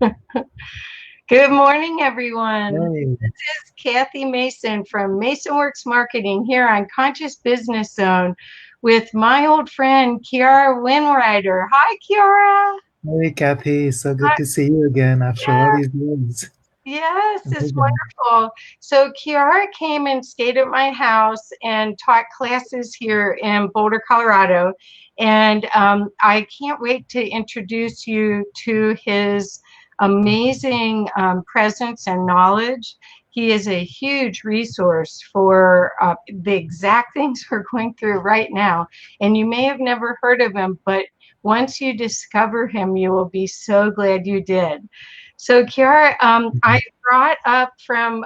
Good morning, everyone. Hey, This is Kathy Mason from MasonWorks Marketing here on Conscious Business Zone with my old friend Kiara Windrider. Hi, Kiara. hey, Kathy. So good Hi. to see you again after all Yeah, these years. yes, it's Amazing. wonderful. So Kiara came and stayed at my house and taught classes here in Boulder, Colorado. And I can't wait to introduce you to his amazing presence and knowledge. He is a huge resource for the exact things we're going through right now. And you may have never heard of him, but once you discover him, you will be so glad you did. So, Kiara, I brought up from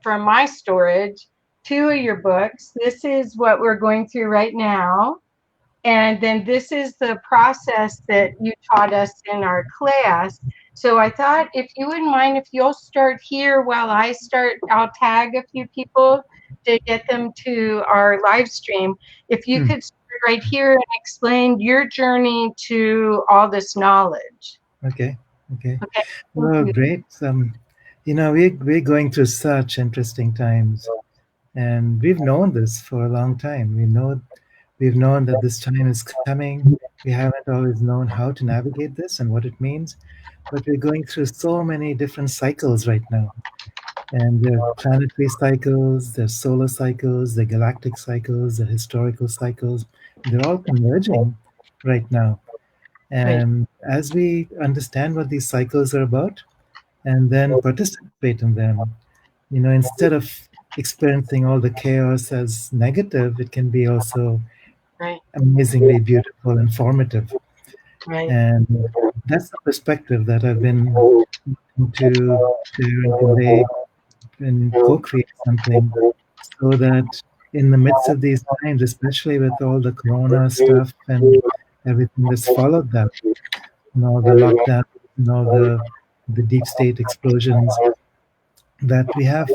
my storage two of your books. This is what we're going through right now, and then this is the process that you taught us in our class. So I thought if you wouldn't mind if you'll start here while I start, I'll tag a few people to get them to our live stream. If you Hmm. could start right here and explain your journey to all this knowledge. Okay. Okay. Okay, thank Well, you. great. We're going through such interesting times, and we've known this for a long time. We've known that this time is coming. We haven't always known how to navigate this and what it means, but we're going through so many different cycles right now. And there are planetary cycles, there's solar cycles, the galactic cycles, the historical cycles. They're all converging right now. Right. And as we understand what these cycles are about and then participate in them, instead of experiencing all the chaos as negative, it can be also Right, amazingly beautiful and formative. right, And that's the perspective that I've been looking to share and convey and co-create something so that in the midst of these times, especially with all the corona stuff and everything that's followed that, the lockdown, the deep state explosions, that we have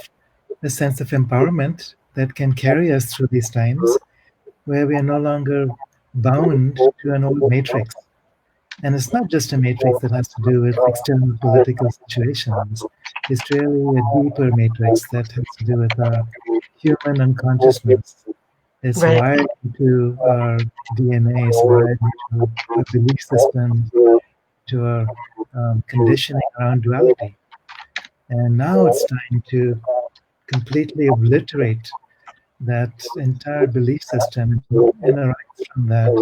a sense of empowerment that can carry us through these times where we are no longer bound to an old matrix. And it's not just a matrix that has to do with external political situations. It's really a deeper matrix that has to do with our human unconsciousness. It's right. wired into our DNA, it's wired into our belief systems, to our conditioning around duality. And now it's time to completely obliterate that entire belief system and to inner rights from that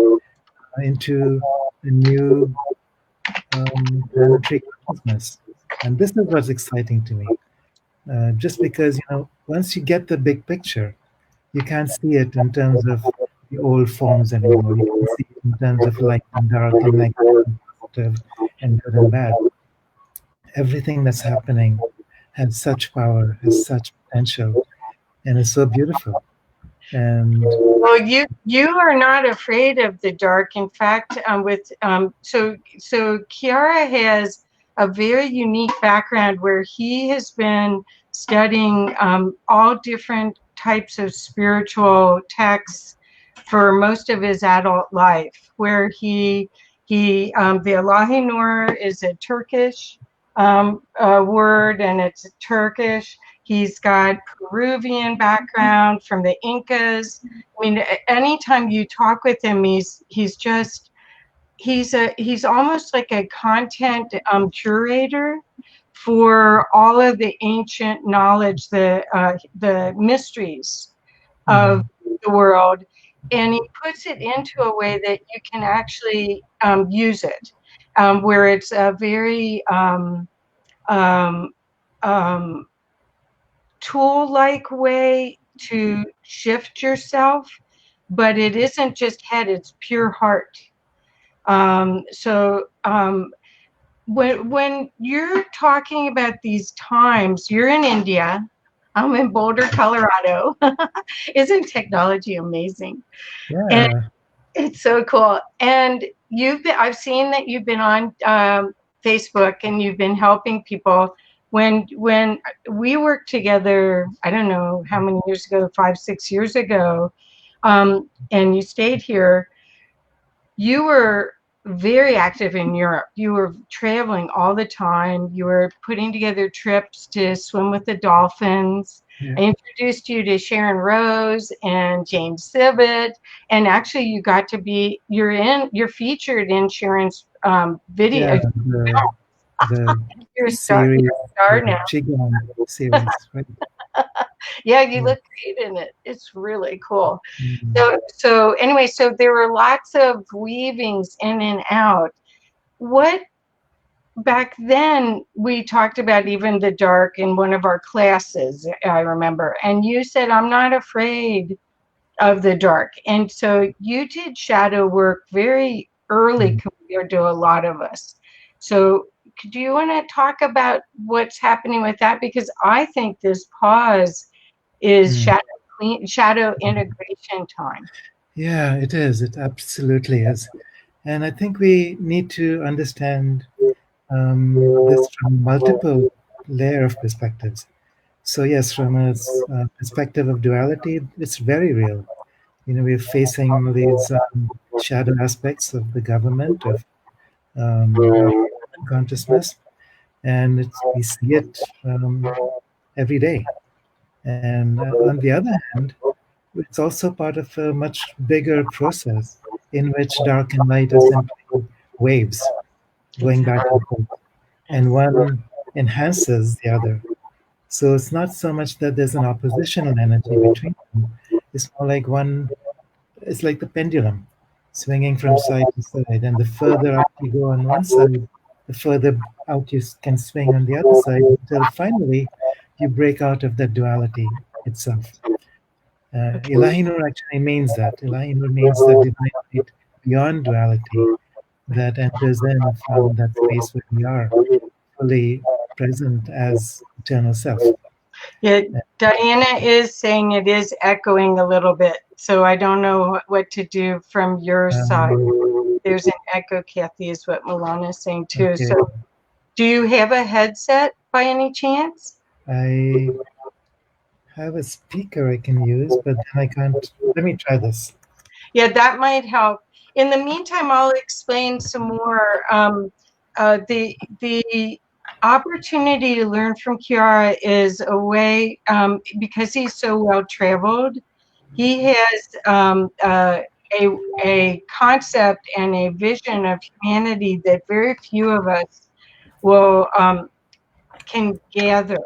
into a new planetary consciousness. And this is what's exciting to me. Just because, once you get the big picture, you can't see it in terms of the old forms anymore. You can see it in terms of light and dark and negative and positive and good and bad. Everything that's happening has such power, has such potential, and is so beautiful. And Well, you are not afraid of the dark. In fact, with so Kiara has a very unique background where he has been studying all different types of spiritual texts for most of his adult life. Where he the Ilahinoor is a Turkish word, and it's Turkish. He's got Peruvian background from the Incas. I mean, anytime you talk with him, he's almost like a content curator for all of the ancient knowledge, the mysteries of mhm, the world, and he puts it into a way that you can actually use it, where it's a very um, um, tool-like way to shift yourself, but it isn't just head, it's pure heart. So when you're talking about these times, you're in India, I'm in Boulder, Colorado. Isn't technology amazing? And yeah, it's so cool. And I've seen that you've been on Facebook and you've been helping people. When we worked together, I don't know how many years ago, 5, 6 years ago, and you stayed here, you were. very active in Europe. You were traveling all the time. You were putting together trips to swim with the dolphins. Yeah. I introduced you to Sharon Rose and James Sibbett, and actually you got to be you're featured in Sharon's video. Yeah, the You're a star, series, you're a star the now. Qigong series, right? Yeah, you Yeah. look great in it. It's really cool. Mm. So anyway, so there were lots of weavings in and out. What back then we talked about even the dark in one of our classes, I remember, and you said, I'm not afraid of the dark. And so you did shadow work very early compared to a lot of us. So do you want to talk about what's happening with that? Because I think this pause is Mm. shadow integration time. Yeah, it is. It absolutely is. And I think we need to understand this from multiple layer of perspectives. So yes, from a perspective of duality, it's very real. We're facing these shadow aspects of the government, of our consciousness, and we see it every day. And on the other hand, it's also part of a much bigger process in which dark and light are simply waves going back Exactly. and forth, and one enhances the other. So it's not so much that there's an oppositional energy between them. It's more like it's like the pendulum swinging from side to side. And the further out you go on one side, the further out you can swing on the other side until finally you break out of that duality itself. Okay. Ilahinoor actually means that. Ilahinoor means the divine light beyond duality that enters in from that space where we are fully present as eternal self. Yeah, Diana is saying it is echoing a little bit, so I don't know what to do from your side. Um, There's an echo, Kathy, is what Milana is saying too. okay, So, do you have a headset by any chance? I have a speaker I can use, but then I can't. Let me try this. Yeah, that might help. In the meantime, I'll explain some more. The opportunity to learn from Kiara is a way, because he's so well traveled. He has a concept and a vision of humanity that very few of us will can gather.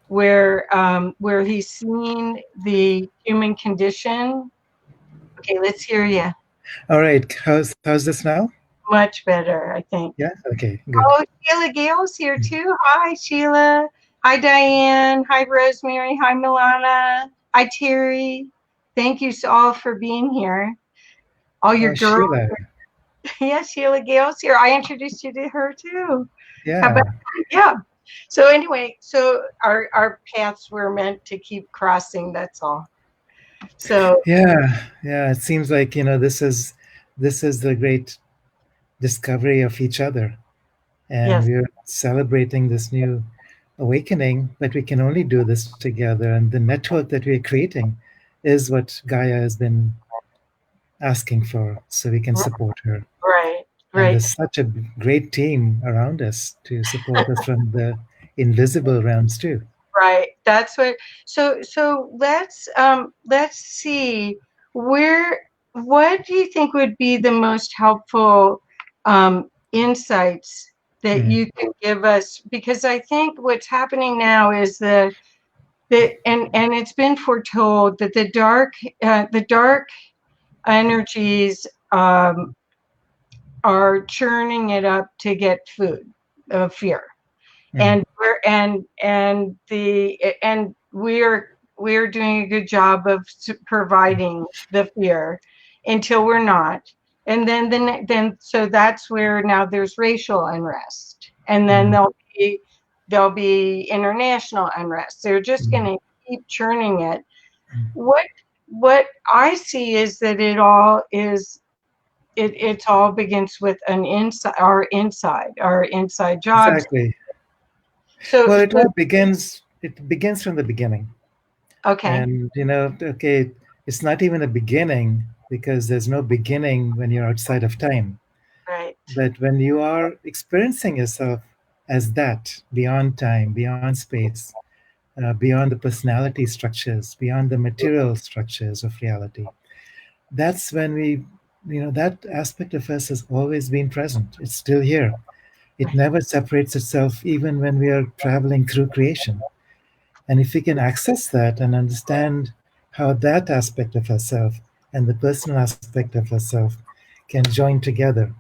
Where he's seen the human condition. Okay, let's hear you. All right, how's this now? Much better, I think. Yeah. Okay. Good. Oh, Sheila Gale's here too. Hi, Sheila. Hi, Diane. Hi, Rosemary. Hi, Milana. Hi, Terry. Thank you all for being here. All your Oh, girls. Sheila. Yeah, Sheila Gale's here. I introduced you to her too. How about Yeah. yeah? So anyway, so our paths were meant to keep crossing. That's all. So Yeah. Yeah. It seems like this is the great discovery of each other, and yes, we're celebrating this new awakening. But we can only do this together, and the network that we're creating is what Gaia has been asking for, so we can support her. right, And right. there's such a great team around us to support us from the invisible realms too. Right. That's what so let's see where what do you think would be the most helpful insights that Mm. you can give us, because I think what's happening now is and it's been foretold that the dark energies are churning it up to get food of fear, Mm. and we're doing a good job of providing the fear until we're not, and then so that's where now there's racial unrest, and then Mm. there'll be international unrest. They're just Mm. going to keep churning it. What I see is that it all begins with our inside jobs. Exactly. So, Well, it all begins. It begins from the beginning, okay, and okay, it's not even a beginning because there's no beginning when you're outside of time. right. But when you are experiencing yourself as that, beyond time, beyond space, beyond the personality structures, beyond the material structures of reality, that's when that aspect of us has always been present. It's still here. It Right. never separates itself, even when we are traveling through creation. And if we can access that and understand how that aspect of ourself and the personal aspect of ourself can join together,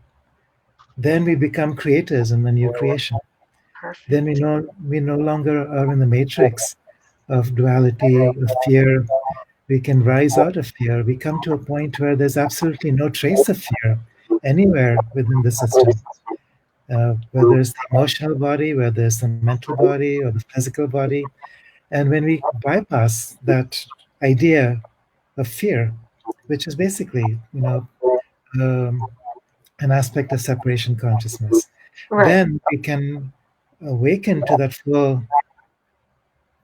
then we become creators in the new creation. Then Perfect. we no longer are in the matrix of duality, of fear. We can rise out of fear. We come to a point where there's absolutely no trace of fear anywhere within the system, whether it's the emotional body, whether it's the mental body or the physical body. And when we bypass that idea of fear, which is basically, um, an aspect of separation consciousness, Right. then we can awaken to that full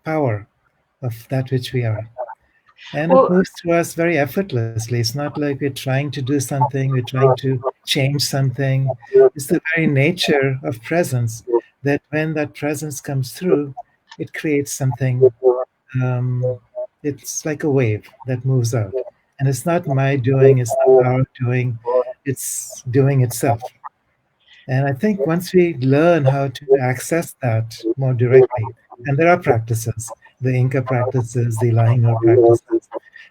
power of that which we are. And it Well, moves through us very effortlessly. It's not like we're trying to do something, we're trying to change something. It's the very nature of presence that when that presence comes through, it creates something. Um, it's like a wave that moves out. And it's not my doing, it's not our doing, it's doing itself. And I think once we learn how to access that more directly, and there are practices, the Inka practices, the Ilahinoor practices,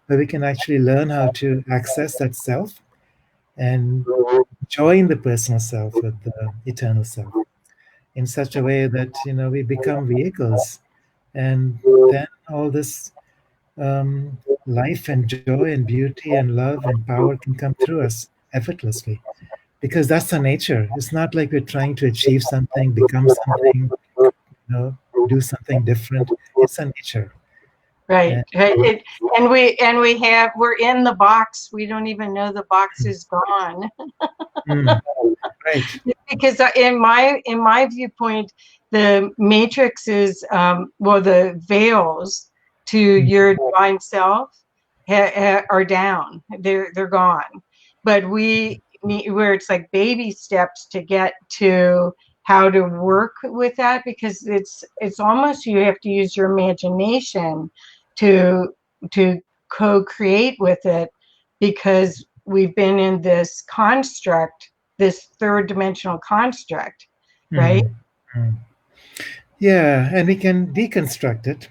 where we can actually learn how to access that self and join the personal self with the eternal self in such a way that we become vehicles, and then all this life and joy and beauty and love and power can come through us effortlessly, because that's our nature. It's not like we're trying to achieve something, become something, do something different. It's our nature. right. And, Right. We're in the box. We don't even know the box is gone. mm, right. Because in my viewpoint, the matrix is well, the veils to Mm, your divine self are down. They're gone. But we need, where it's like baby steps to get to how to work with that, because it's almost, you have to use your imagination to to co-create with it, because we've been in this construct, this third dimensional construct, right? mm, mm. Yeah, and we can deconstruct it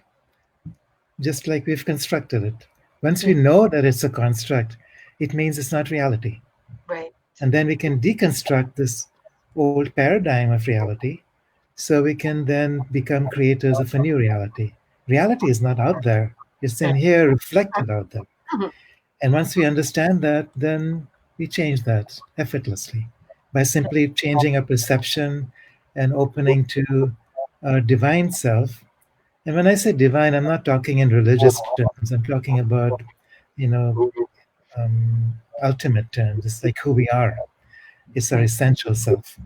just like we've constructed it. Once we Mm, know that it's a construct, it means it's not reality. right. And then we can deconstruct this old paradigm of reality, so we can then become creators of a new reality. Reality is not out there, it's in here, reflected out there. Mhm. And once we understand that, then we change that effortlessly by simply changing our perception and opening to our divine self. And when I say divine, I'm not talking in religious terms. I'm talking about, you know, ultimate terms. It's like who we are. It's our Right. essential self.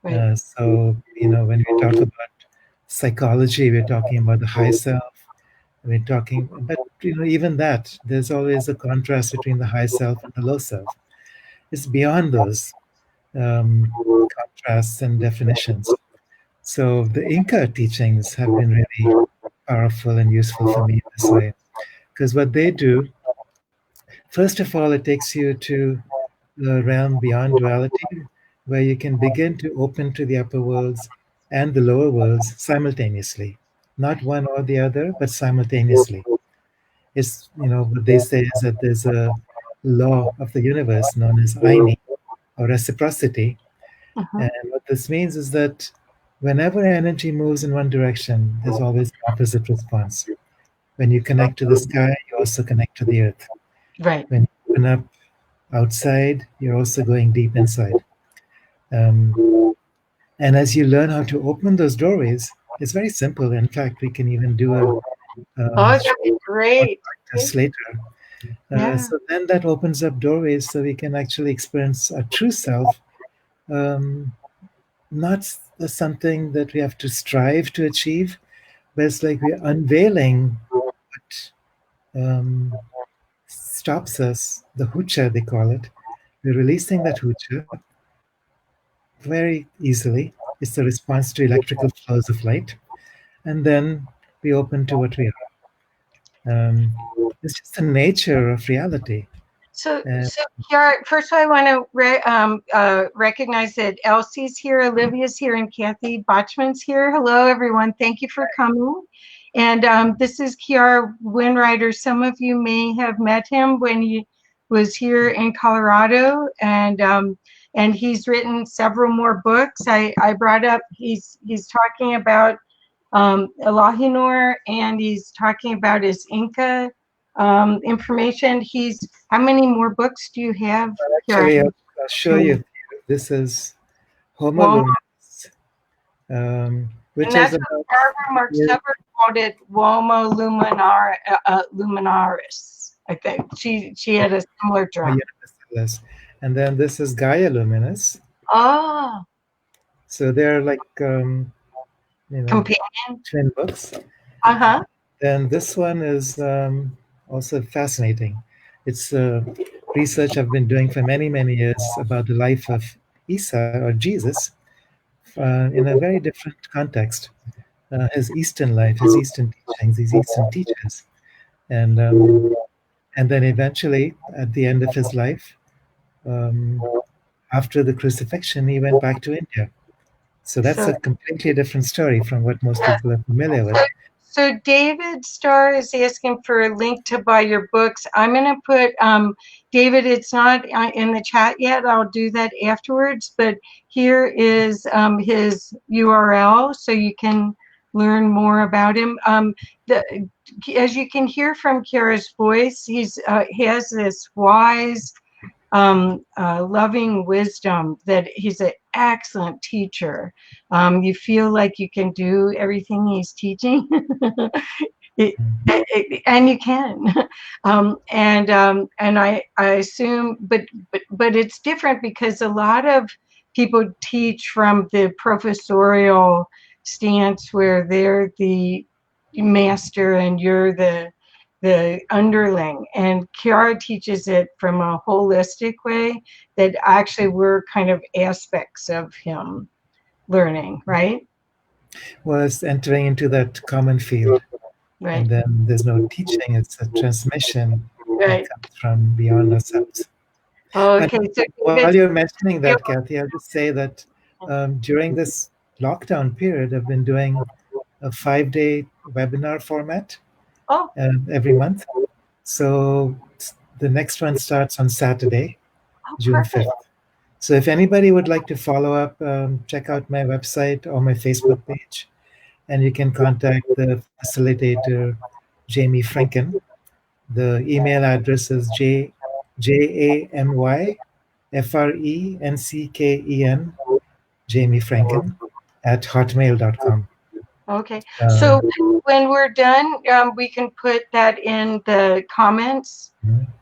Right. So, when we talk about psychology, we're talking about the high self. We're talking, but even that, there's always a contrast between the high self and the low self. It's beyond those contrasts and definitions. So the Inca teachings have been really powerful and useful for me in this way, because what they do, first of all, it takes you to the realm beyond duality, where you can begin to open to the upper worlds and the lower worlds simultaneously, not one or the other, but simultaneously. It's, what they say is that there's a law of the universe known as Aini, or reciprocity. Mhm. And what this means is that whenever energy moves in one direction, there's always an opposite response. When you connect to the sky, you also connect to the earth. Right. When you open up outside, you're also going deep inside. Um, and as you learn how to open those doorways, it's very simple. In fact, we can even do a Oh, short that'd be great. practice later. Yeah. So then that opens up doorways so we can actually experience our true self, um, not as something that we have to strive to achieve, but it's like we're unveiling what stops us, the hucha, they call it. We're releasing that hucha, very easily. It's the response to electrical flows of light. And then we open to what we are. It's just the nature of reality. So, And so Kiara, first of all, I want to recognize that Elsie's here, Olivia's here, and Kathy Botchman's here. Hello, everyone. Thank you for coming. And this is Kiara Windrider. Some of you may have met him when he was here in Colorado, and he's written several more books. I brought up he's talking about Ilahinoor, and he's talking about his Inka information. How many more books do you have? actually, I'll show you. This is Homo Well, luminous, and which is that's what about Barbara Mark Hubbard called it, Homo luminaris. I think she had a similar term. universalis. And then this is Gaia luminous. Oh, So they're like, companion. twin books. Uh-huh. Then this one is also fascinating. It's research I've been doing for many, many years about the life of Isa or Jesus in a very different context. His Eastern life, his Eastern teachings, his Eastern teachers, and then eventually at the end of his life, um, after the crucifixion, he went back to India. So that's So, a completely different story from what most people are familiar with. so David Starr is asking for a link to buy your books. I'm going to put, David, it's not in the chat yet. I'll do that afterwards. But here is his URL so you can learn more about him. As you can hear from Kiara's voice, he has this wise, loving wisdom, that he's an excellent teacher. You feel like you can do everything he's teaching. And you can, and I assume, but it's different because a lot of people teach from the professorial stance where they're the master and you're the underling, and Kiara teaches it from a holistic way that actually we're kind of aspects of him learning, right? Was entering into that common field. Right. And then there's no teaching, it's a transmission that Right. comes from beyond ourselves. And Okay. So while you're mentioning that, Kathy, I'll just say that during this lockdown period, I've been doing a 5-day webinar format oh, every month. So the next one starts on Saturday, June perfect. 5th. So if anybody would like to follow up, check out my website or my Facebook page, and you can contact the facilitator, Jamie Franken. The email address is JAMYFRENCKEN, Jamie Franken, at hotmail.com. Okay. So when we're done, we can put that in the comments,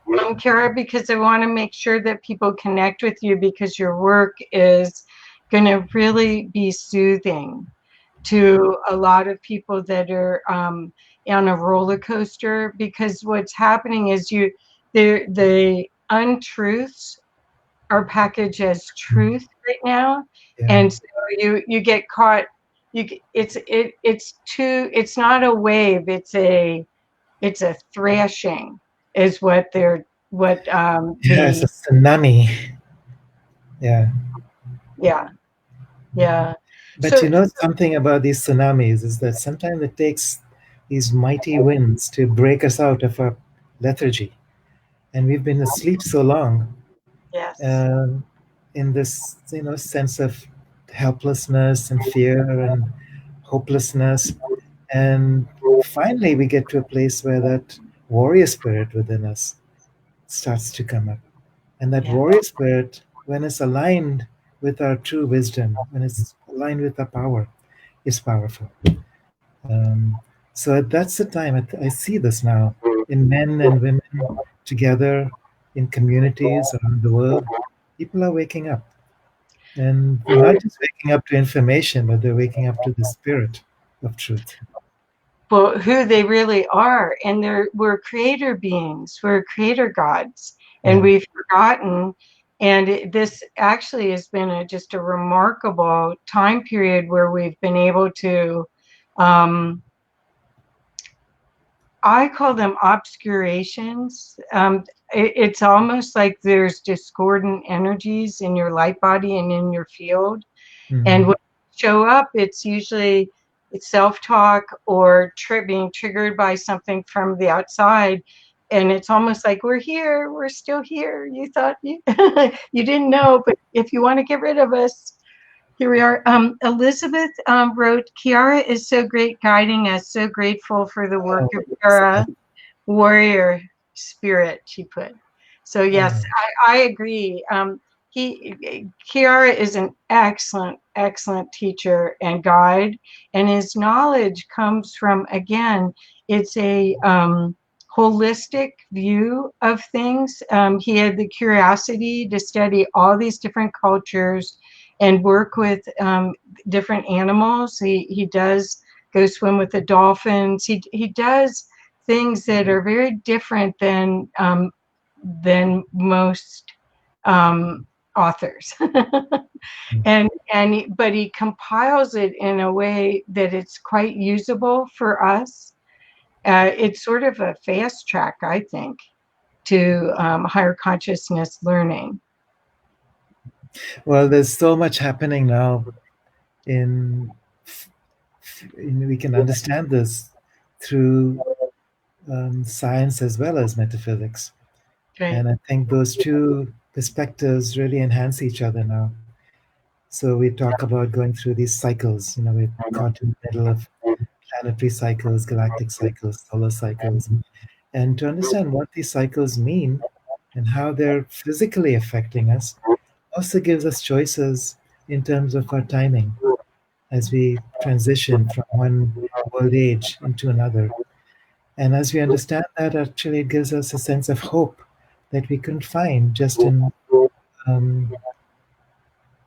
Kiara, because I want to make sure that people connect with you, because your work is going to really be soothing to a lot of people that are on a roller coaster, because what's happening is the untruths are packaged as truth right now. Yeah. And so you get caught. It's not a wave, it's a thrashing is what Yeah, it's a tsunami. Yeah. Yeah. But you know something about these tsunamis is that sometimes it takes these mighty winds to break us out of our lethargy. And we've been asleep so long, Yes. in this, sense of helplessness and fear and hopelessness. And finally, we get to a place where that warrior spirit within us starts to come up. And that warrior spirit, when it's aligned with our true wisdom, when it's aligned with our power, is powerful. So that's the time I see this now in men and women together in communities around the world. People are waking up. And they're not just waking up to information, but they're waking up to the spirit of truth. Well, who they really are. And we're creator beings, we're creator gods, and we've forgotten. And this actually has been just a remarkable time period where we've been able to, I call them obscurations. It's almost like there's discordant energies in your light body and in your field. And when you show up, it's usually self-talk or being triggered by something from the outside. And it's almost like, we're here, we're still here. You thought you, you didn't know, but if you want to get rid of us, here we are. Elizabeth wrote, Kiara is so great guiding us. So grateful for the work of Kiara, warrior spirit, she put. So yes, I agree. Kiara is an excellent, excellent teacher and guide, and his knowledge comes from, again, it's a holistic view of things. He had the curiosity to study all these different cultures and work with different animals. He does go swim with the dolphins. He does things that are very different than most authors. But he compiles it in a way that it's quite usable for us. It's sort of a fast track, I think, to higher consciousness learning. Well, there's so much happening now we can understand this through science as well as metaphysics. Right. And I think those two perspectives really enhance each other now. So we talk about going through these cycles. We're caught in the middle of planetary cycles, galactic cycles, solar cycles. And to understand what these cycles mean and how they're physically affecting us also gives us choices in terms of our timing as we transition from one world age into another. And as we understand that, actually, it gives us a sense of hope that we couldn't find just in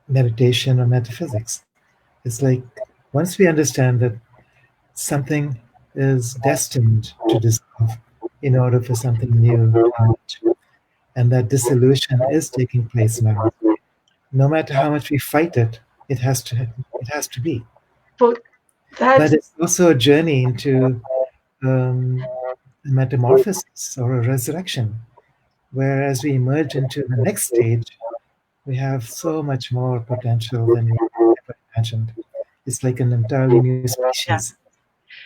meditation or metaphysics. It's like once we understand that something is destined to dissolve in order for something new to emerge, and that dissolution is taking place now. No matter how much we fight it, it has to be. But it's also a journey into a metamorphosis or a resurrection, where as we emerge into the next stage, we have so much more potential than we ever imagined. It's like an entirely new species.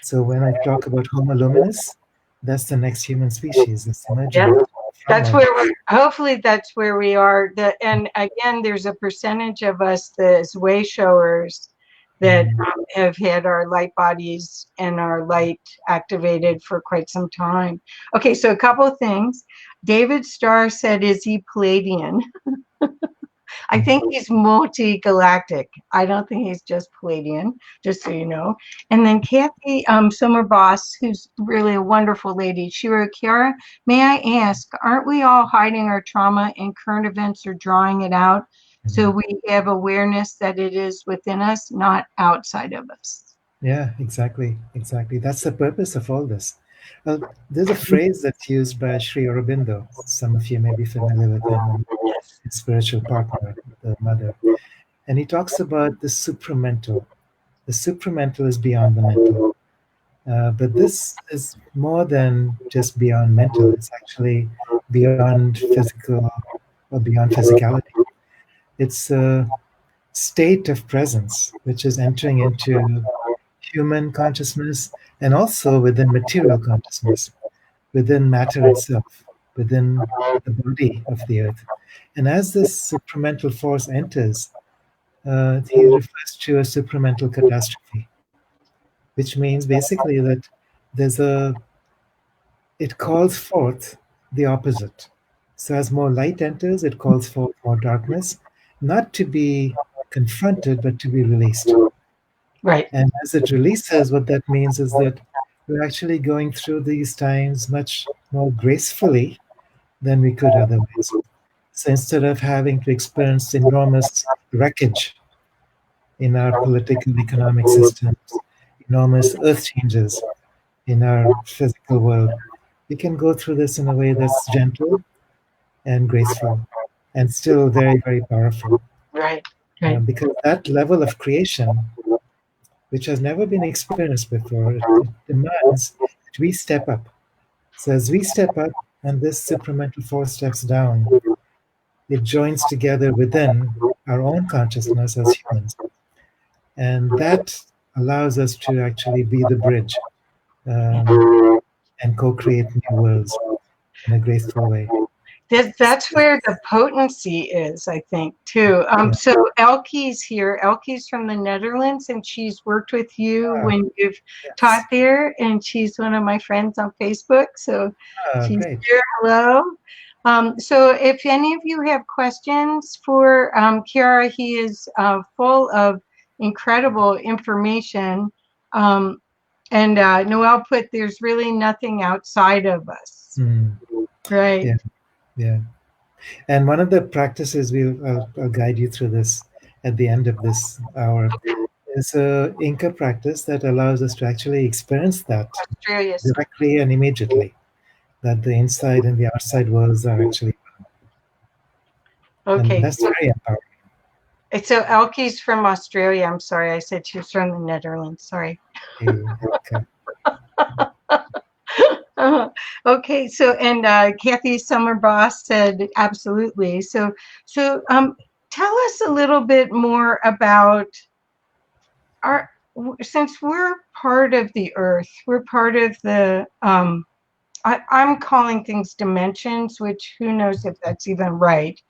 So when I talk about Homo luminous, that's the next human species that's emerging. Yeah. That's where hopefully that's where we are. And again, there's a percentage of us as way showers that have had our light bodies and our light activated for quite some time. Okay, so a couple of things. David Starr said, is he Palladian? I think he's multi-galactic. I don't think he's just Palladian, just so you know. And then Kathy Sommerboss, who's really a wonderful lady, she wrote, Kiara, may I ask, aren't we all hiding our trauma in current events or drawing it out so we have awareness that it is within us, not outside of us? Yeah, exactly. That's the purpose of all this. There's a phrase that's used by Sri Aurobindo. Some of you may be familiar with him, his spiritual partner, the mother. And he talks about the supramental. The supramental is beyond the mental. But this is more than just beyond mental. It's actually beyond physical or beyond physicality. It's a state of presence, which is entering into human consciousness and also within material consciousness, within matter itself, within the body of the earth. And as this supramental force enters, he refers to a supramental catastrophe, which means basically that it calls forth the opposite. So as more light enters, it calls forth more darkness, not to be confronted, but to be released. Right. And as it releases, what that means is that we're actually going through these times much more gracefully than we could otherwise. So instead of having to experience enormous wreckage in our political economic systems, enormous earth changes in our physical world, we can go through this in a way that's gentle and graceful. and still very, very powerful. Right. Right. Because that level of creation, which has never been experienced before, it demands that we step up. So as we step up and this supramental force steps down, it joins together within our own consciousness as humans. And that allows us to actually be the bridge, um, and co-create new worlds in a graceful way. That's where the potency is, I think, too. Yeah. So Elke's here. Elke's from the Netherlands, and she's worked with you Ah, when you've taught yes. there, and she's one of my friends on Facebook. So she's Great. here. Hello. So if any of you have questions for Kiara, he is full of incredible information. And Noelle put, there's really nothing outside of us. Mm. Right. Yeah. Yeah. And one of the practices I'll guide you through this at the end of this hour is a Inka practice that allows us to actually experience that Australia. directly and immediately. That the inside and the outside worlds are actually, and Okay. that's very empowering. So Elke's from Australia. I'm sorry. I said she was from the Netherlands. Sorry. Okay. Okay. So, and Kathy Summerboss said absolutely. So tell us a little bit more about our, since we're part of the earth, we're part of the, I'm calling things dimensions, which who knows if that's even right,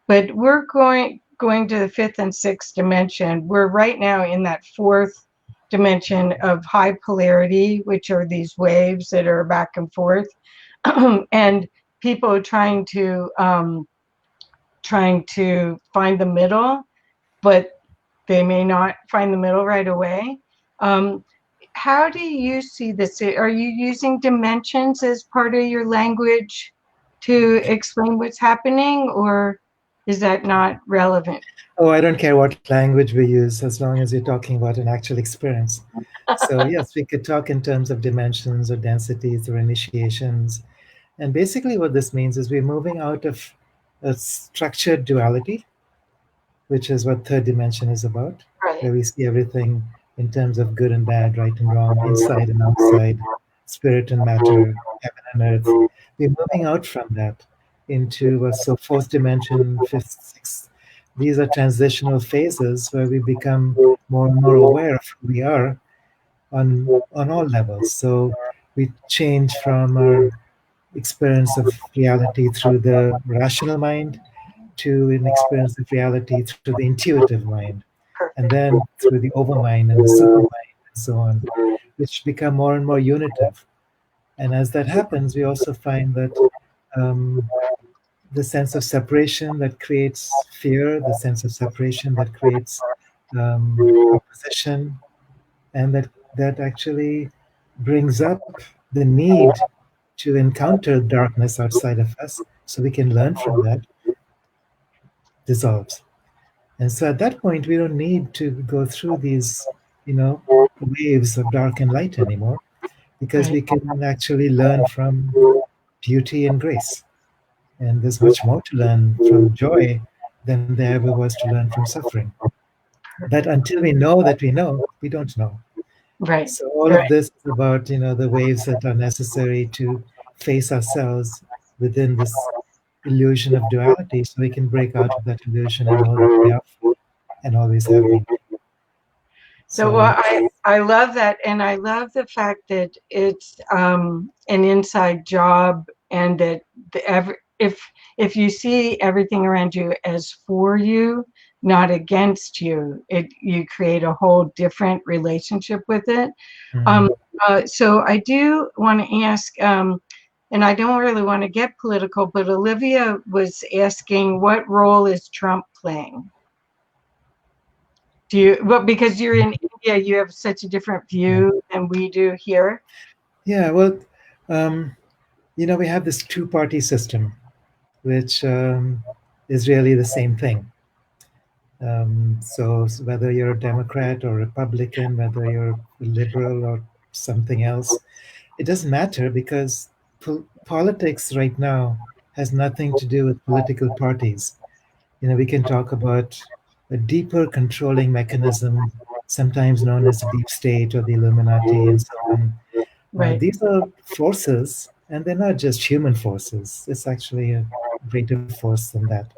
but we're going to the fifth and sixth dimension. We're right now in that fourth dimension of high polarity, which are these waves that are back and forth, and people are trying to find the middle, but they may not find the middle right away. How do you see this? Are you using dimensions as part of your language to explain what's happening, or is that not relevant? Oh, I don't care what language we use as long as you're talking about an actual experience. So, yes, we could talk in terms of dimensions or densities or initiations. And basically, what this means is we're moving out of a structured duality, which is what third dimension is about, Right. where we see everything in terms of good and bad, right and wrong, inside and outside, spirit and matter, heaven and earth. We're moving out from that into so fourth dimension, fifth, sixth. These are transitional phases where we become more and more aware of who we are on all levels. So we change from our experience of reality through the rational mind to an experience of reality through the intuitive mind, and Perfect. then through the overmind and the supermind and so on, which become more and more unitive. And as that happens, we also find that um, the sense of separation that creates fear, the sense of separation that creates opposition, and that actually brings up the need to encounter darkness outside of us so we can learn from that, dissolves. And so at that point, we don't need to go through these, waves of dark and light anymore, because Right. we can actually learn from beauty and grace. And there's much more to learn from joy than there ever was to learn from suffering. But until we know that we know, we don't know. Right. So all of this is about, the waves that are necessary to face ourselves within this illusion of duality, so we can break out of that illusion and know that we are and always have been. So well, So I love that, and I love the fact that it's an inside job, and that if you see everything around you as for you, not against you, you create a whole different relationship with it. mm, So I do want to ask, and I don't really want to get political, but Olivia was asking, what role is Trump playing? Do you, well, because you're in India, you have such a different yeah. view than we do here. Yeah, well, we have this two-party system, which is really the same thing. So whether you're a Democrat or Republican, whether you're liberal or something else, it doesn't matter, because politics right now has nothing to do with political parties. We can talk about a deeper controlling mechanism, sometimes known as the deep state or the Illuminati and so on. Right. These are forces, and they're not just human forces. It's actually a greater force than that.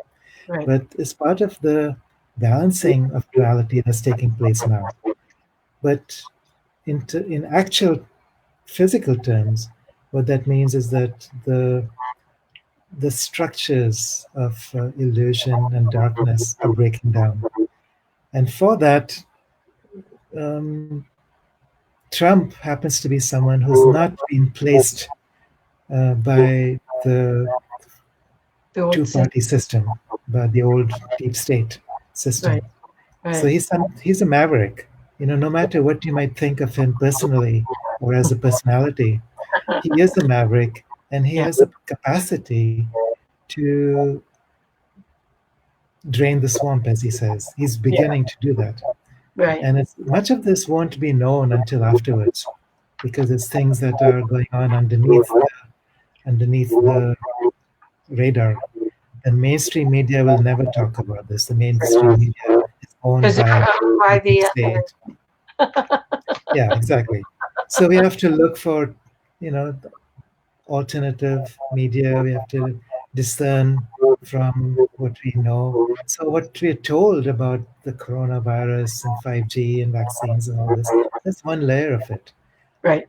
Right. But it's part of the balancing of duality that's taking place now. But in actual physical terms, what that means is that the structures of illusion and darkness are breaking down. And for that, um, Trump happens to be someone who's not been placed by the The old system. two-party system, by the old deep state Right. system. So Right. he's a maverick. No matter what you might think of him personally or as a personality, he is a maverick, and he Yeah. has a capacity to drain the swamp, as he says. He's Yeah. beginning to do that. Right. And much of this won't be known until afterwards, because it's things that are going on underneath the radar. The mainstream media will never talk about this. The mainstream media is owned Because by by the deep the state. Yeah, exactly. So we have to look for, alternative media. We have to discern from what we know. So what we're told about the coronavirus and 5G and vaccines and all this, that's one layer of it. right.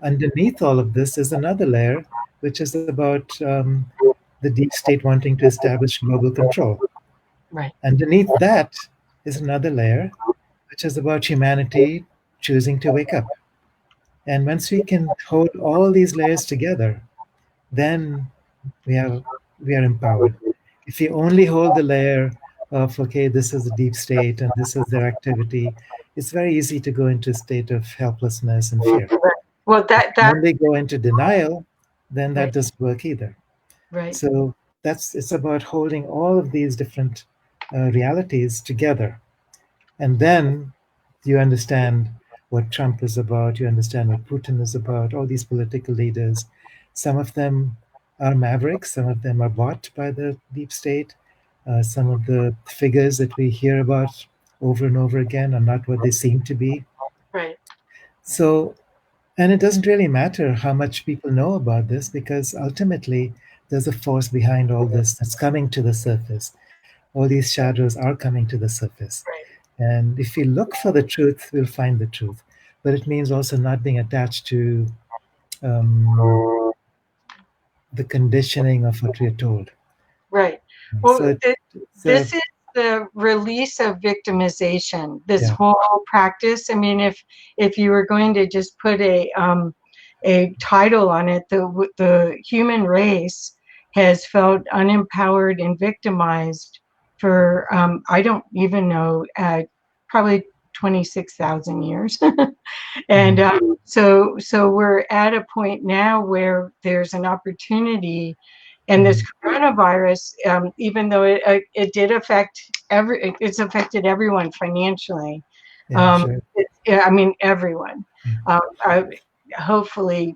Underneath all of this is another layer, which is about the deep state wanting to establish global control. Right. Underneath that is another layer, which is about humanity choosing to wake up. And once we can hold all these layers together, then we have we are empowered. If we only hold the layer of, okay, this is the deep state and this is their activity, it's very easy to go into a state of helplessness and fear. Right. Well, If we that only go into denial, then that right. doesn't work either. Right. So it's about holding all of these different realities together, and then you understand what Trump is about, you understand what Putin is about, all these political leaders. Some of them are mavericks, some of them are bought by the deep state. Some of the figures that we hear about over and over again are not what they seem to be. Right. So, and it doesn't really matter how much people know about this, because ultimately there's a force behind all this that's coming to the surface. All these shadows are coming to the surface. Right. And if we look for the truth, we'll find the truth. But it means also not being attached to um, the conditioning of what we are told. Right. So Well, it's this is the release of victimization. This yeah, whole practice. I mean, if you were going to just put a title on it, the human race has felt unempowered and victimized for I don't even know, probably 26,000 years. And mm, so we're at a point now where there's an opportunity, and this mm, coronavirus, even though it did affect it's affected everyone financially. yeah, sure. Yeah, I mean everyone. Mm, I, hopefully,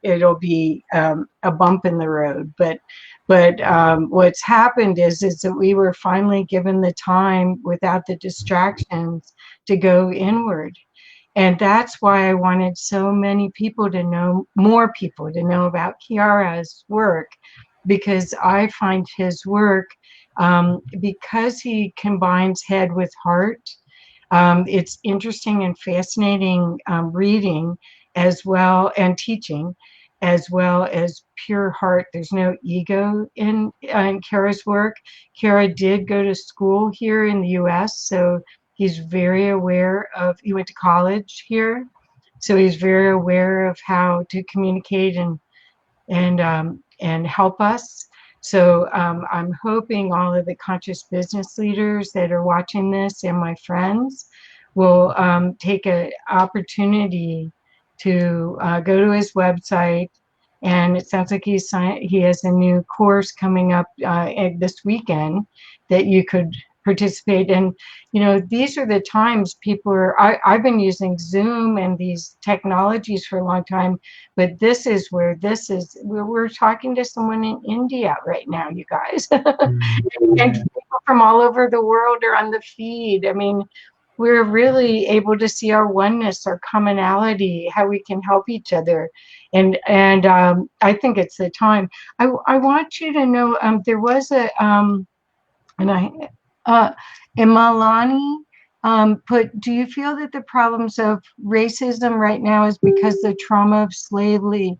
it'll be a bump in the road, but what's happened is that we were finally given the time without the distractions to go inward. And that's why I wanted so many people to know, more people to know about Kiara's work, because I find his work, because he combines head with heart, it's interesting and fascinating reading, as well, and teaching, as well as pure heart. There's no ego in Kiara's work. Kiara did go to school here in the US, so he's very aware of, he went to college here, so he's very aware of how to communicate and help us. So I'm hoping all of the conscious business leaders that are watching this and my friends will take an opportunity to go to his website. And it sounds like he has a new course coming up this weekend that you could participate. And, these are the times people are, I've been using Zoom and these technologies for a long time, but this is where we're talking to someone in India right now, you guys. And people from all over the world are on the feed. I mean, we're really able to see our oneness, our commonality, how we can help each other. And I think it's the time. I want you to know, there was Imalani do you feel that the problems of racism right now is because the trauma of slavery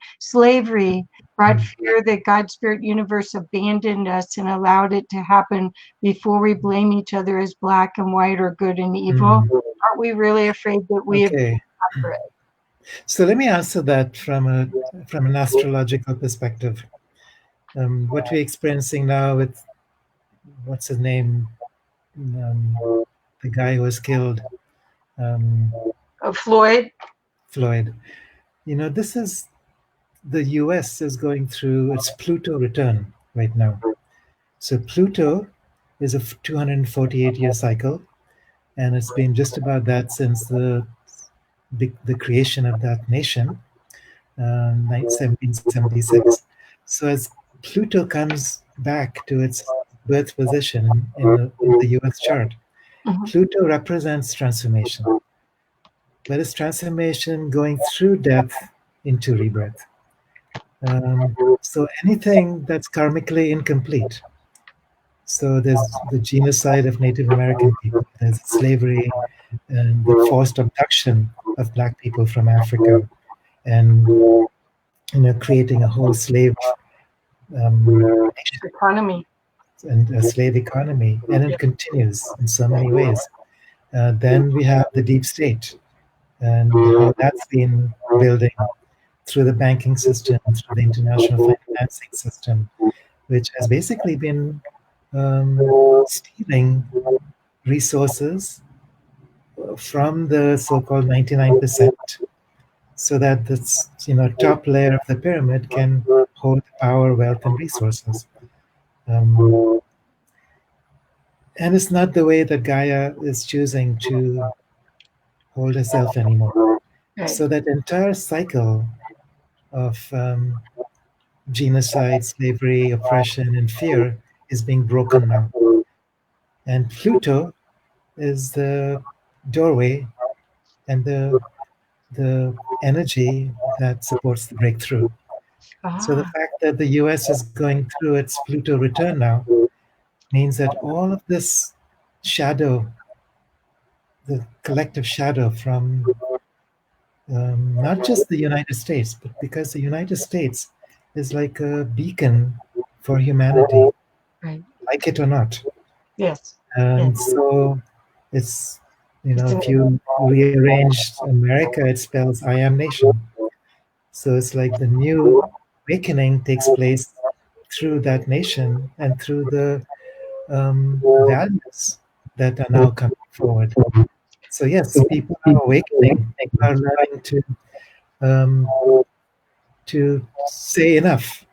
brought fear that God's spirit universe abandoned us and allowed it to happen before we blame each other as black and white or good and evil? Aren't we really afraid that we have been separate? So let me answer that from an astrological perspective. What we're experiencing now with, what's his name, the guy who was killed, Floyd. This is, the US is going through its Pluto return right now. So Pluto is a 248-year cycle, and it's been just about that since the creation of that nation, 1776. So as Pluto comes back to its birth position in the US chart, Pluto represents transformation, but it's transformation going through death into rebirth. So anything that's karmically incomplete. So there's the genocide of Native American people, there's slavery and the forced abduction of Black people from Africa, and creating a whole slave economy and a slave economy, and it continues in so many ways. Then we have the deep state and how that's been building through the banking system, through the international financing system, which has basically been stealing resources from the so-called 99%, so that this top layer of the pyramid can hold power, wealth, and resources. And it's not the way that Gaia is choosing to hold herself anymore. Right. So that entire cycle of genocide, slavery, oppression, and fear is being broken now. And Pluto is the doorway and the energy that supports the breakthrough. So the fact that the US is going through its Pluto return now means that all of this shadow, the collective shadow from not just the United States, but because the United States is like a beacon for humanity, Right. like it or not. Yes. And so it's, if you rearrange America, it spells I am nation. So it's like the new awakening takes place through that nation and through the values that are now coming forward. So yes, people are awakening. People are learning to say enough.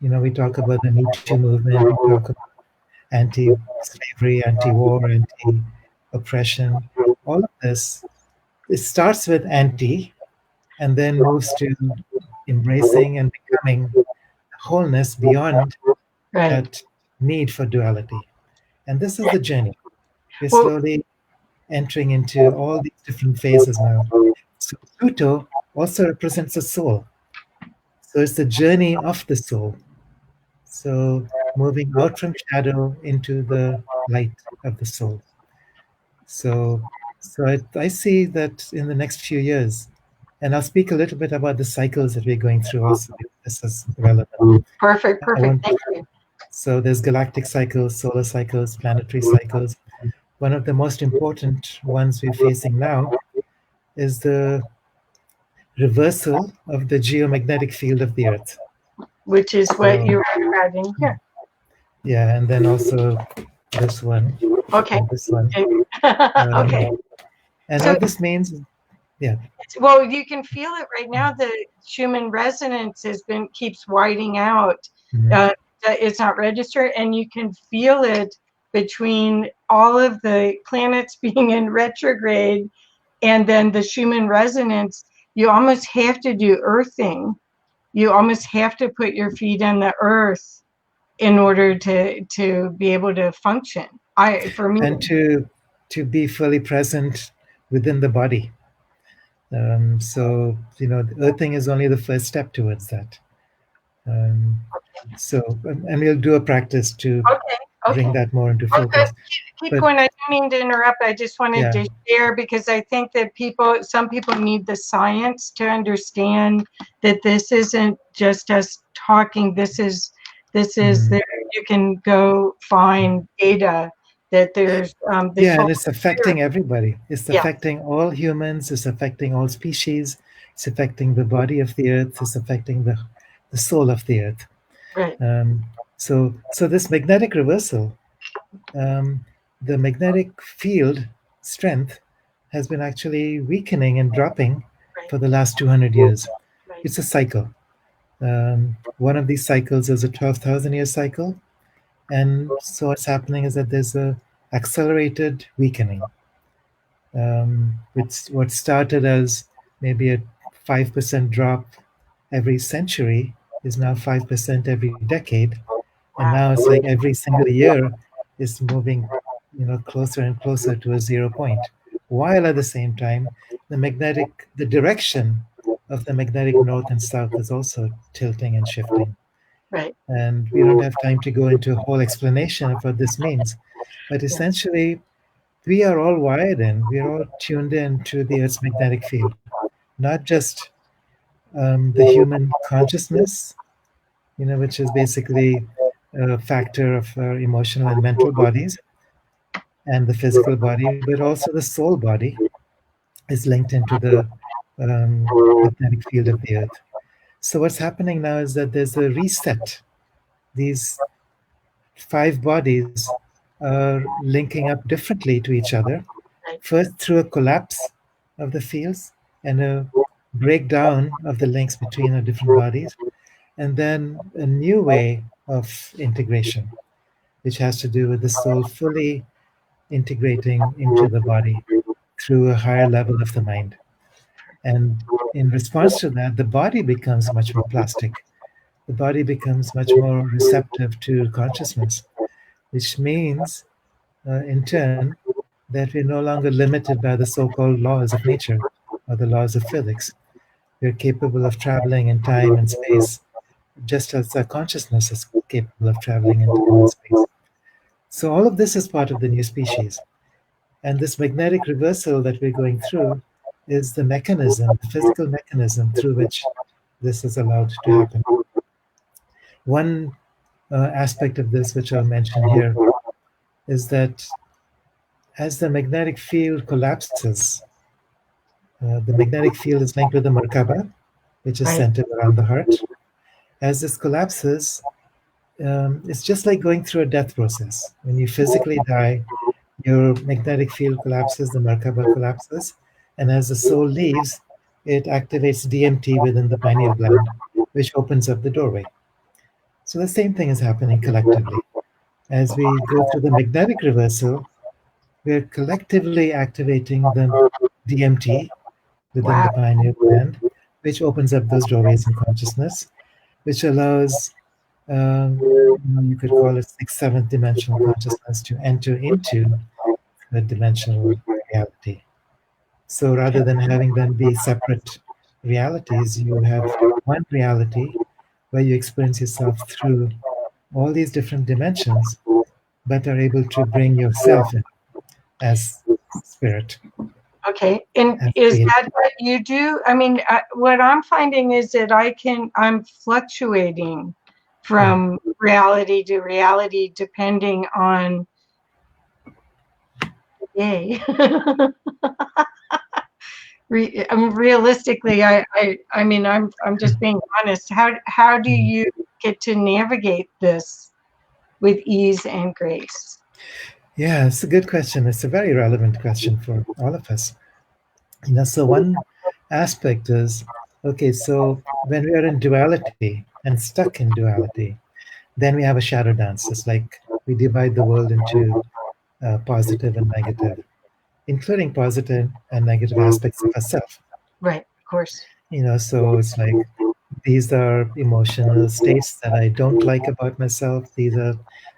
We talk about the Me Too movement. We talk about anti-slavery, anti-war, anti-oppression. All of this, it starts with anti, and then moves to embracing and becoming wholeness beyond that need for duality. And this is the journey. We're slowly entering into all these different phases now. So Pluto also represents the soul. So it's the journey of the soul. So moving out from shadow into the light of the soul. So I see that in the next few years, and I'll speak a little bit about the cycles that we're going through also, if this is relevant. Perfect. Thank you. So there's galactic cycles, solar cycles, planetary cycles. One of the most important ones we're facing now is the reversal of the geomagnetic field of the Earth. Which is what you're describing here. Yeah, and then also this one. Okay. And this one. Okay. And so, what this means, yeah. Well, you can feel it right now. The Schumann resonance keeps widening out. Mm-hmm. It's not registered, and you can feel it between all of the planets being in retrograde and then the Schumann resonance, you almost have to do earthing. You almost have to put your feet on the earth in order to be able to function. For me, and to be fully present within the body. So earthing is only the first step towards that. And we'll do a practice to bring that more into focus. Keep going. I didn't mean to interrupt. I just wanted to share, because I think that some people need the science to understand that this isn't just us talking. This is that you can go find data that there's and it's affecting everybody. It's affecting all humans. It's affecting all species. It's affecting the body of the earth. It's affecting the soul of the earth. Right. So this magnetic reversal, the magnetic field strength has been actually weakening and dropping for the last 200 years. It's a cycle. One of these cycles is a 12,000-year cycle. And so what's happening is that there's a accelerated weakening. It's what started as maybe a 5% drop every century is now 5% every decade. And now it's like every single year is moving, closer and closer to a 0 point. While at the same time, the direction of the magnetic north and south is also tilting and shifting. Right. And we don't have time to go into a whole explanation of what this means. But essentially, we are all wired in, we are all tuned in to the Earth's magnetic field, not just the human consciousness, which is basically a factor of our emotional and mental bodies and the physical body, but also the soul body is linked into the magnetic field of the Earth. So what's happening now is that there's a reset. These 5 bodies are linking up differently to each other, first through a collapse of the fields and a breakdown of the links between the different bodies, and then a new way of integration, which has to do with the soul fully integrating into the body through a higher level of the mind. And in response to that, the body becomes much more plastic. The body becomes much more receptive to consciousness, which means, in turn, that we're no longer limited by the so-called laws of nature or the laws of physics. We're capable of traveling in time and space, just as our consciousness is capable of traveling in time and space. So all of this is part of the new species. And this magnetic reversal that we're going through is the mechanism, the physical mechanism through which this is allowed to happen. One aspect of this, which I'll mention here, is that as the magnetic field collapses, the magnetic field is linked with the Merkaba, which is centered around the heart. As this collapses, it's just like going through a death process. When you physically die, your magnetic field collapses, the Merkaba collapses, and as the soul leaves, it activates DMT within the pineal gland, which opens up the doorway. So the same thing is happening collectively. As we go through the magnetic reversal, we're collectively activating the DMT within the pineal gland, which opens up those doorways in consciousness, which allows, you could call it 6th, 7th dimensional consciousness to enter into a dimensional reality. So rather than having them be separate realities, you have one reality where you experience yourself through all these different dimensions, but are able to bring yourself in as spirit. Okay, and is that what you do? I mean, what I'm finding is that I'm fluctuating from reality to reality depending on the day. Realistically, I mean, I'm just being honest. How do you get to navigate this with ease and grace? Yeah, it's a good question. It's a very relevant question for all of us. So one aspect is, okay, so when we are in duality and stuck in duality, then we have a shadow dance. It's like we divide the world into positive and negative, including positive and negative aspects of ourselves. Right, of course. So it's like these are emotional states that I don't like about myself. These are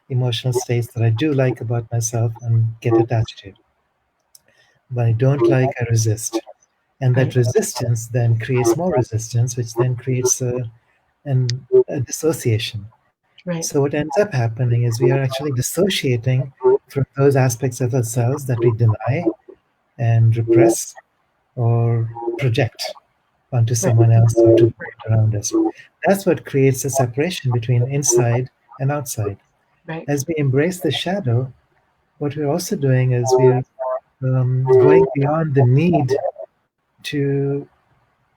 emotional states that I do like about myself and get attached to. But I don't like, I resist. And that Right, resistance then creates more resistance, which then creates a dissociation. right, So what ends up happening is we are actually dissociating from those aspects of ourselves that we deny and repress or project onto right, someone else or to the world around us. That's what creates a separation between inside and outside. right, As we embrace the shadow, what we're also doing is we're going beyond the need to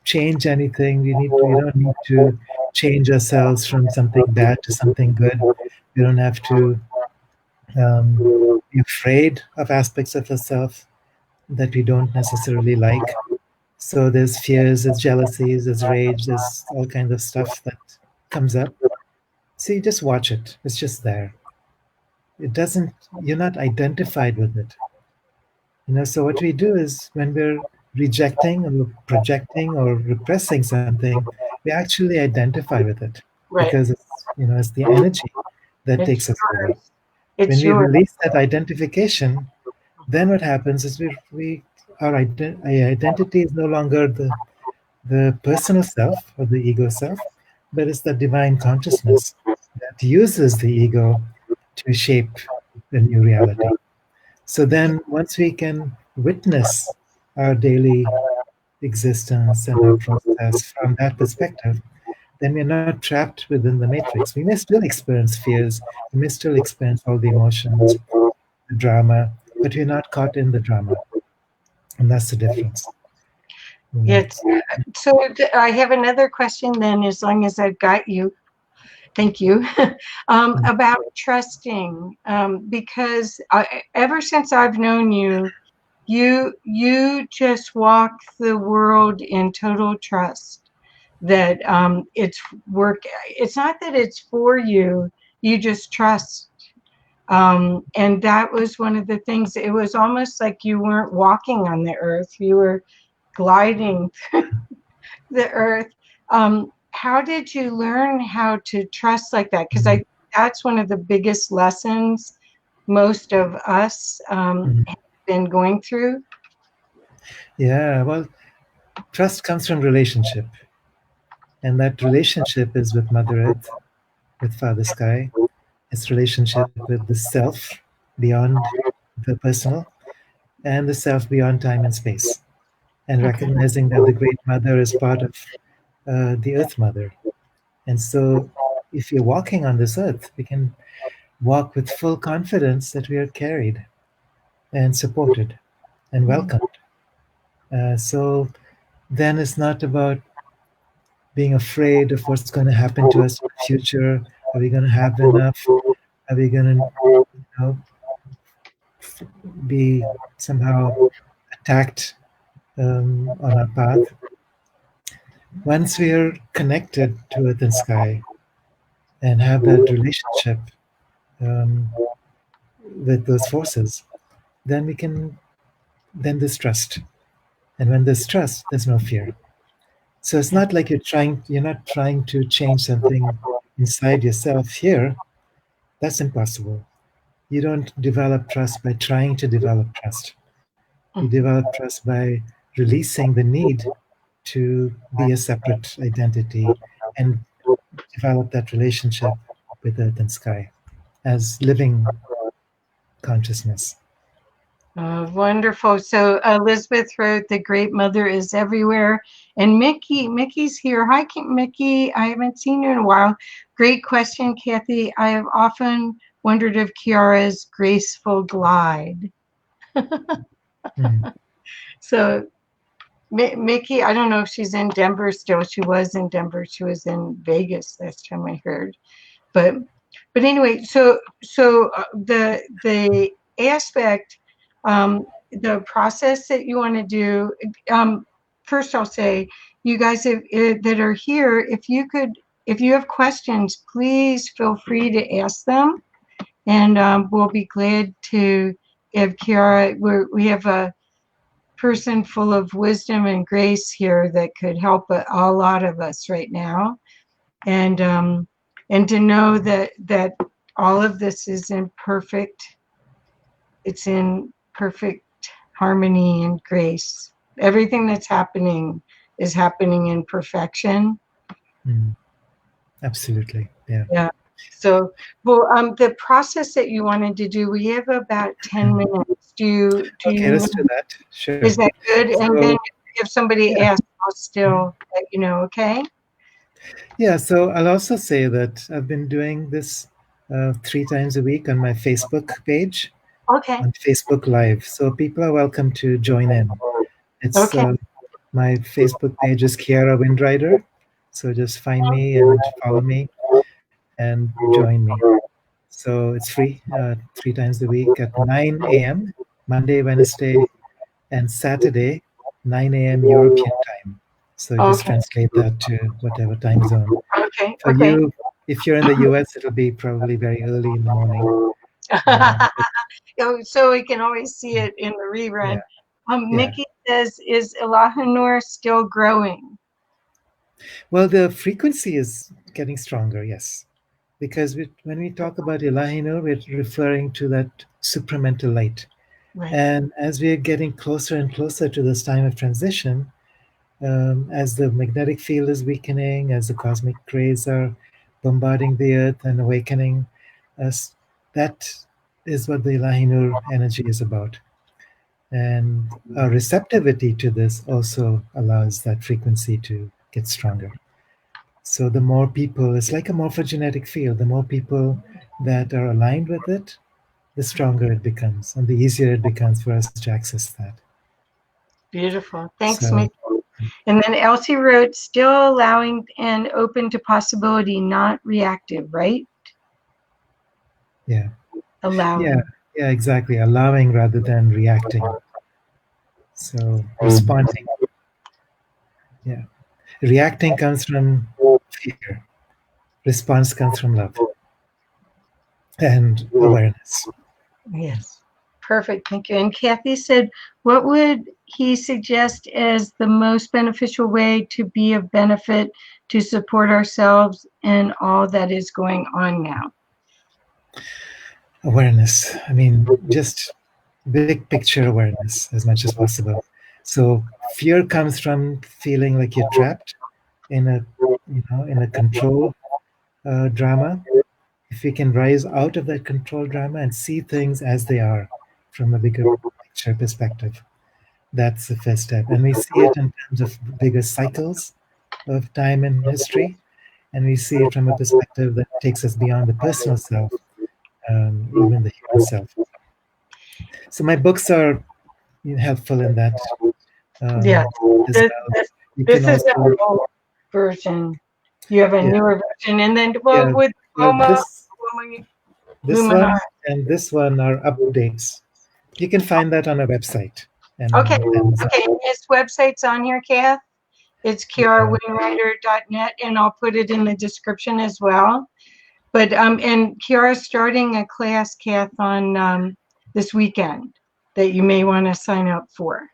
change anything. We don't need to change ourselves from something bad to something good. We don't have to be afraid of aspects of ourselves that we don't necessarily like. So there's fears, there's jealousies, there's rage, there's all kinds of stuff that comes up. So you just watch it. It's just there. It doesn't. You're not identified with it. So what we do is when we're rejecting or projecting or repressing something, we actually identify with it right. because it's the energy that It's takes us over. yours. When It's we yours. release that identification, then what happens is we our identity is no longer the personal self or the ego self, but it's the divine consciousness that uses the ego to shape the new reality. So then, once we can witness our daily existence and our process from that perspective, then we're not trapped within the matrix. We may still experience fears, we may still experience all the emotions, the drama, but we're not caught in the drama. And that's the difference. You know. It's so I have another question then, as long as I've got you. Thank you. About trusting, because ever since I've known you, you just walk the world in total trust that it's work. It's not that it's for you. You just trust. And that was one of the things. It was almost like you weren't walking on the earth. You were gliding the earth. How did you learn how to trust like that? Because that's one of the biggest lessons most of us Mhm. have been going through. Yeah, well, trust comes from relationship, and that relationship is with Mother Earth, with Father Sky. It's relationship with the self beyond the personal, and the self beyond time and space, and Okay. recognizing that the Great Mother is part of the Earth Mother. And so, if you're walking on this earth, we can walk with full confidence that we are carried and supported and welcomed. So, then it's not about being afraid of what's going to happen to us in the future. Are we going to have enough? Are we going to be somehow attacked on our path? Once we are connected to earth and sky and have that relationship um, with those forces, then we can, then there's trust. And when there's trust, there's no fear. So it's not like you're not trying to change something inside yourself here. That's impossible. You don't develop trust by trying to develop trust. You develop trust by releasing the need to be a separate identity and develop that relationship with earth and sky as living consciousness. Wonderful. So Elizabeth wrote, "The Great Mother is everywhere," and Mickey's here. Hi, Mickey. I haven't seen you in a while. Great question, Kathy. I have often wondered if Kiara's graceful glide. Mm. So Mickey, I don't know if she's in Denver still. She was in Denver. She was in Vegas last time I heard. But anyway, so the aspect, the process that you want to do. First, I'll say, you guys that are here, if you have questions, please feel free to ask them. and we'll be glad to have Kiara. We have a person full of wisdom and grace here that could help a lot of us right now, and to know that all of this is in perfect harmony and grace. Everything that's happening is happening in perfection. Absolutely. Yeah. Yeah. So, well, the process that you wanted to do, we have about 10 minutes. Okay, let's do that. Sure. Is that good? So, and then if somebody asks, I'll still let you know, okay? Yeah, so I'll also say that I've been doing this 3 times a week on my Facebook page. Okay. On Facebook Live. So people are welcome to join in. It's okay. My Facebook page is Kiara Windrider. So just find me and follow me and join me. So it's free 3 times a week at 9 a.m. Monday, Wednesday, and Saturday, 9 a.m. European time. So just translate that to whatever time zone. Okay. For you, if you're in the US, it'll be probably very early in the morning. So we can always see it in the rerun. Mickey says, is Ilahinoor still growing? Well, the frequency is getting stronger, yes. Because when we talk about Ilahinoor, we're referring to that supramental light. Right. And as we're getting closer and closer to this time of transition, as the magnetic field is weakening, as the cosmic rays are bombarding the earth and awakening us, that is what the Ilahinoor energy is about. And our receptivity to this also allows that frequency to get stronger. So the more people, it's like a morphogenetic field, the more people that are aligned with it, the stronger it becomes and the easier it becomes for us to access that. Beautiful. Thanks, Mickey. And then Elsie wrote, still allowing and open to possibility, not reactive, right? Yeah. Allowing. Yeah, exactly. Allowing rather than reacting. So responding. Yeah. Reacting comes from fear. Response comes from love and awareness. Yes. Perfect. Thank you. And Kathy said, what would he suggest as the most beneficial way to be of benefit to support ourselves and all that is going on now? Awareness. I mean, just big picture awareness as much as possible. So fear comes from feeling like you're trapped in a control drama. If we can rise out of that control drama and see things as they are from a bigger picture perspective, that's the first step. And we see it in terms of bigger cycles of time and history, and we see it from a perspective that takes us beyond the personal self, even the human self. So my books are helpful in that. This is an old version. You have a newer version, and then with this one and this one are updates. You can find that on our website. Okay. His website's on here, Kath. It's kiarawindrider.net, and I'll put it in the description as well. But and Kiara's starting a class, Kath, on this weekend that you may want to sign up for.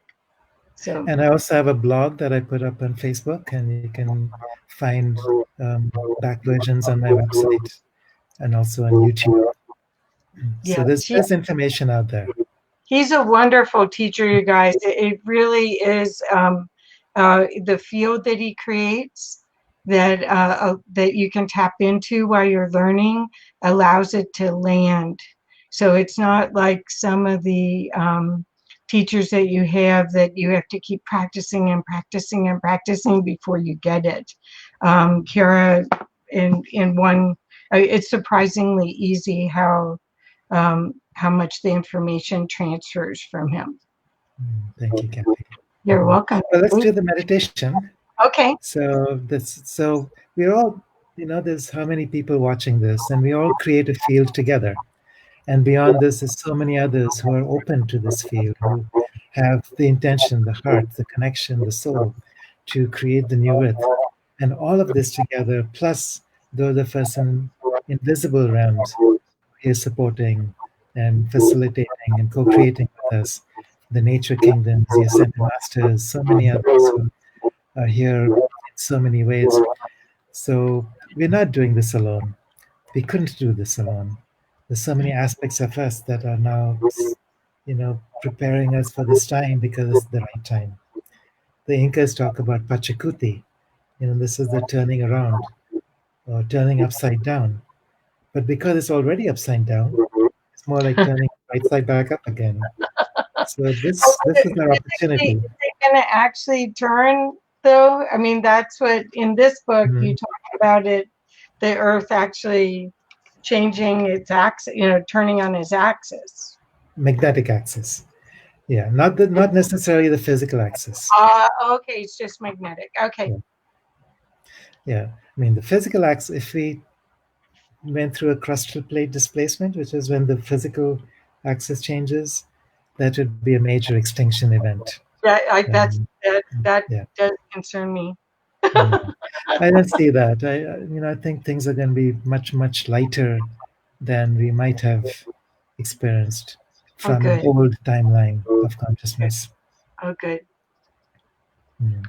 So. And I also have a blog that I put up on Facebook, and you can find back versions on my website and also on YouTube. So there's information out there. He's a wonderful teacher, you guys. It really is the field that he creates that you can tap into while you're learning allows it to land. So it's not like some of the teachers that you have to keep practicing and practicing and practicing before you get it. Kiara, in one, it's surprisingly easy how much the information transfers from him. Thank you, Kathy. You're welcome. Well, let's do the meditation. Okay. So we're all, there's how many people watching this, and we all create a field together. And beyond this, there's so many others who are open to this field, who have the intention, the heart, the connection, the soul to create the new earth. And all of this together, plus the other person invisible realms He is supporting and facilitating and co-creating with us. The nature kingdoms, the ascended masters, so many others who are here in so many ways. So we're not doing this alone. We couldn't do this alone. There's so many aspects of us that are now, preparing us for this time because it's the right time. The Incas talk about Pachacuti. This is the turning around or turning upside down. But because it's already upside down, it's more like turning right side back up again. So this is our opportunity. Is it going to actually turn, though? I mean, that's what in this book you talk about it. The Earth actually changing its axis, turning on its axis. Magnetic axis. Yeah, not necessarily the physical axis. Okay, it's just magnetic. Okay. Yeah. I mean, the physical axis, if we went through a crustal plate displacement, which is when the physical axis changes, that would be a major extinction event. That does concern me. I don't see that. I think things are going to be much, much lighter than we might have experienced from an old timeline of consciousness. Oh, good.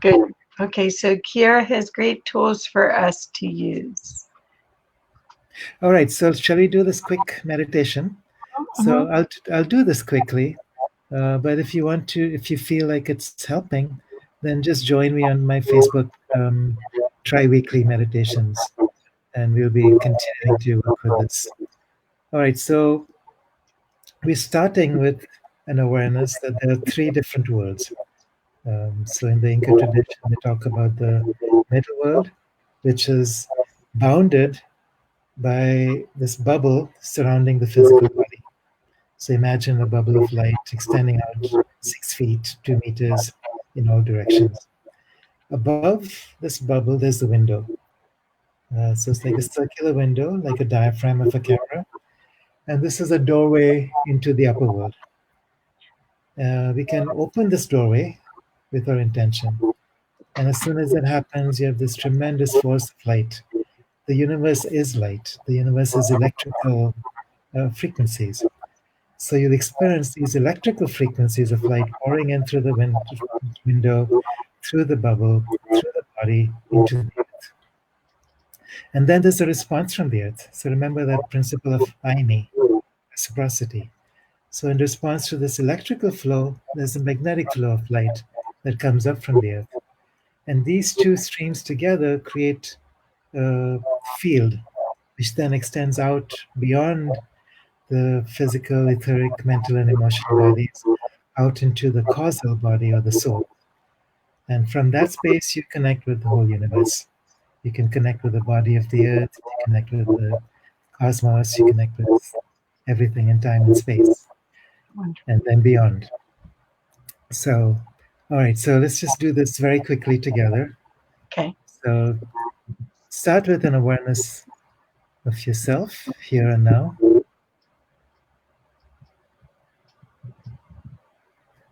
Good. Okay, so Kiara has great tools for us to use. All right, so shall we do this quick meditation? So I'll do this quickly, but if you feel like it's helping, then just join me on my Facebook tri-weekly meditations, and we'll be continuing to work with this. All right, so we're starting with an awareness that there are three different worlds. So in the Inca tradition, they talk about the middle world, which is bounded by this bubble surrounding the physical body. So imagine a bubble of light extending out 6 feet, 2 meters in all directions. Above this bubble, there's the window. So it's like a circular window, like a diaphragm of a camera. And this is a doorway into the upper world. We can open this doorway with our intention. And as soon as that happens, you have this tremendous force of light. The universe is light. The universe is electrical frequencies. So you'll experience these electrical frequencies of light pouring in through the window, through the bubble, through the body, into the earth. And then there's a response from the earth. So remember that principle of Aini, reciprocity. So in response to this electrical flow, there's a magnetic flow of light that comes up from the earth. And these two streams together create a field, which then extends out beyond the physical, etheric, mental, and emotional bodies, out into the causal body or the soul. And from that space, you connect with the whole universe. You can connect with the body of the earth, you connect with the cosmos, you connect with everything in time and space, and then beyond. So, all right, so let's just do this very quickly together. Okay. So start with an awareness of yourself here and now.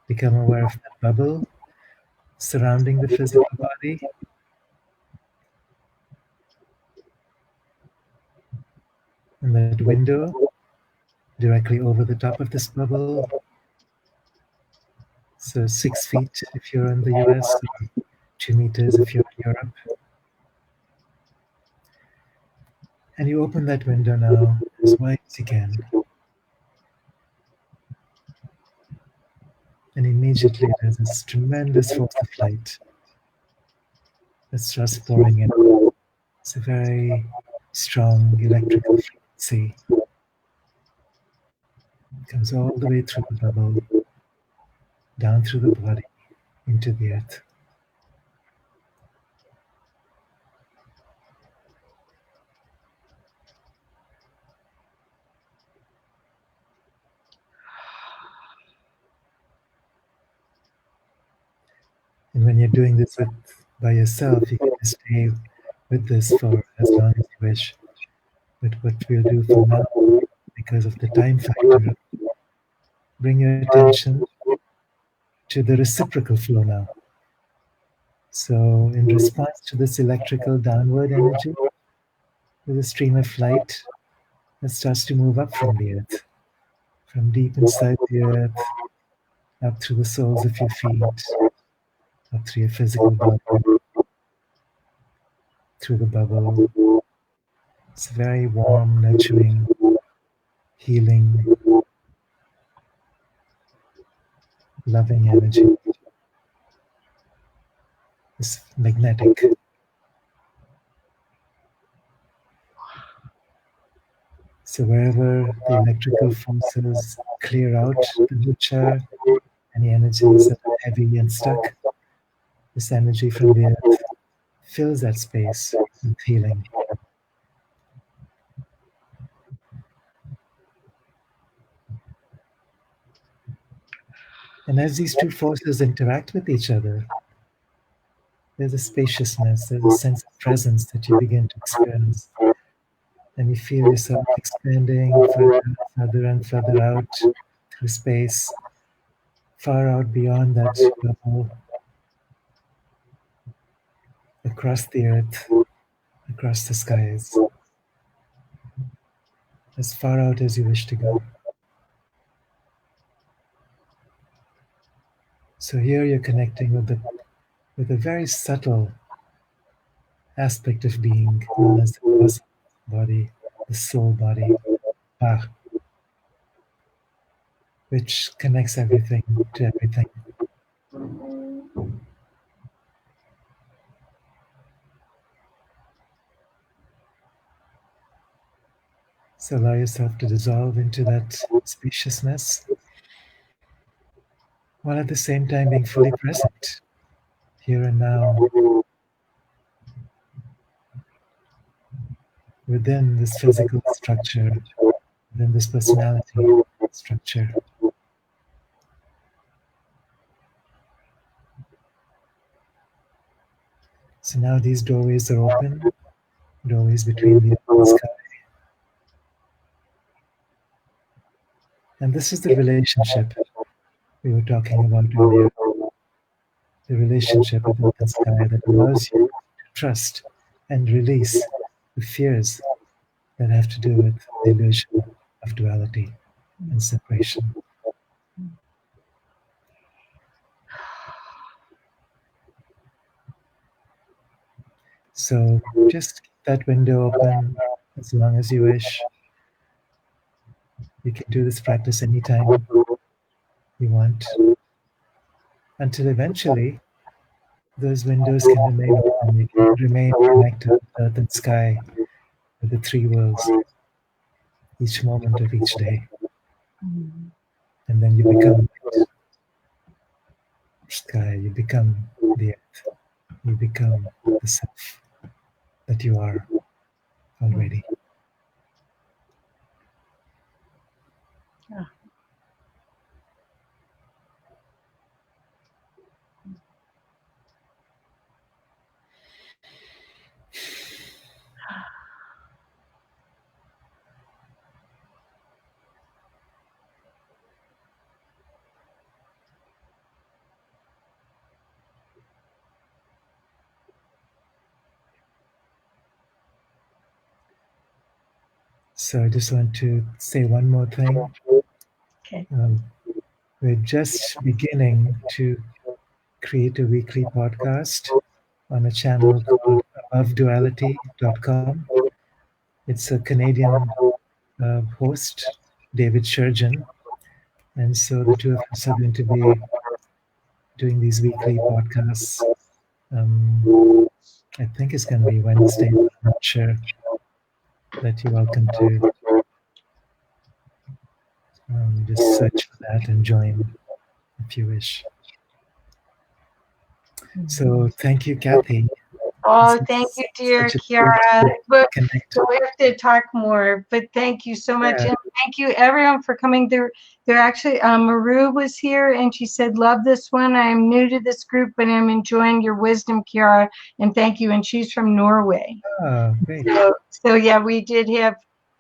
Become aware of that bubble surrounding the physical body. And that window directly over the top of this bubble. So 6 feet if you're in the US, or 2 meters if you're in Europe. And you open that window now as wide as you can. And immediately there's this tremendous force of light that starts pouring in. It's a very strong electrical frequency. It comes all the way through the bubble, down through the body, into the earth. And when you're doing this by yourself, you can just stay with this for as long as you wish. But what we'll do for now, because of the time factor, bring your attention to the reciprocal flow now. So in response to this electrical downward energy, there's a stream of light that starts to move up from the earth, from deep inside the earth, up through the soles of your feet, up through your physical body, through the bubble. It's a very warm, nurturing, healing, loving energy. It's magnetic. So wherever the electrical forces clear out the lucha, any energies that are heavy and stuck, this energy from the earth fills that space with healing. And as these two forces interact with each other, there's a spaciousness, there's a sense of presence that you begin to experience. And you feel yourself expanding further and further out through space, far out beyond that bubble, across the earth, across the skies, as far out as you wish to go. So here you're connecting with a very subtle aspect of being known as the cosmic body, the soul body, Pa, which connects everything to everything. So allow yourself to dissolve into that spaciousness, while at the same time being fully present, here and now, within this physical structure, within this personality structure. So now these doorways are open, doorways between the earth and sky. And this is the relationship we were talking about earlier. The relationship with earth and sky that allows you to trust and release the fears that have to do with the illusion of duality and separation. So just keep that window open as long as you wish. You can do this practice anytime you want, until eventually those windows can remain open. You can remain connected with earth and sky, with the three worlds, each moment of each day. And then you become sky, you become the earth, you become the self that you are already. Yeah. So I just want to say one more thing. Okay. We're just beginning to create a weekly podcast on a channel called aboveduality.com. It's a Canadian host, David Shurjan. And so the two of us are going to be doing these weekly podcasts. I think it's going to be Wednesday, but I'm not sure. That you're welcome to just search for that and join if you wish. So thank you, Kathy. Oh, thank you, dear Kiara. We'll have to talk more, but thank you so much. Yeah. And thank you, everyone, for coming. There actually, Maru was here, and she said, love this one. I'm new to this group, but I'm enjoying your wisdom, Kiara, and thank you. And she's from Norway. Oh, great. So yeah, we did have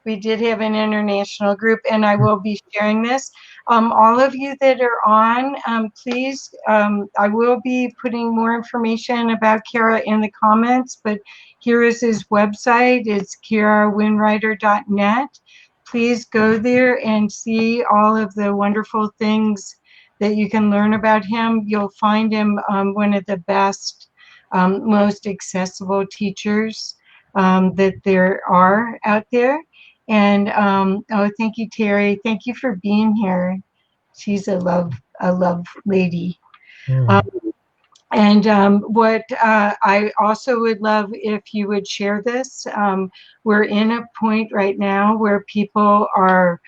an international group, and I will be sharing this. All of you that are on, please, I will be putting more information about Kiara in the comments, but here is his website. It's kiarawindrider.net. please go there and see all of the wonderful things that you can learn about him. You'll find him one of the best, most accessible teachers that there are out there. And oh, thank you, Terry. Thank you for being here. She's a love lady. And what I also would love if you would share this. We're in a point right now where people are,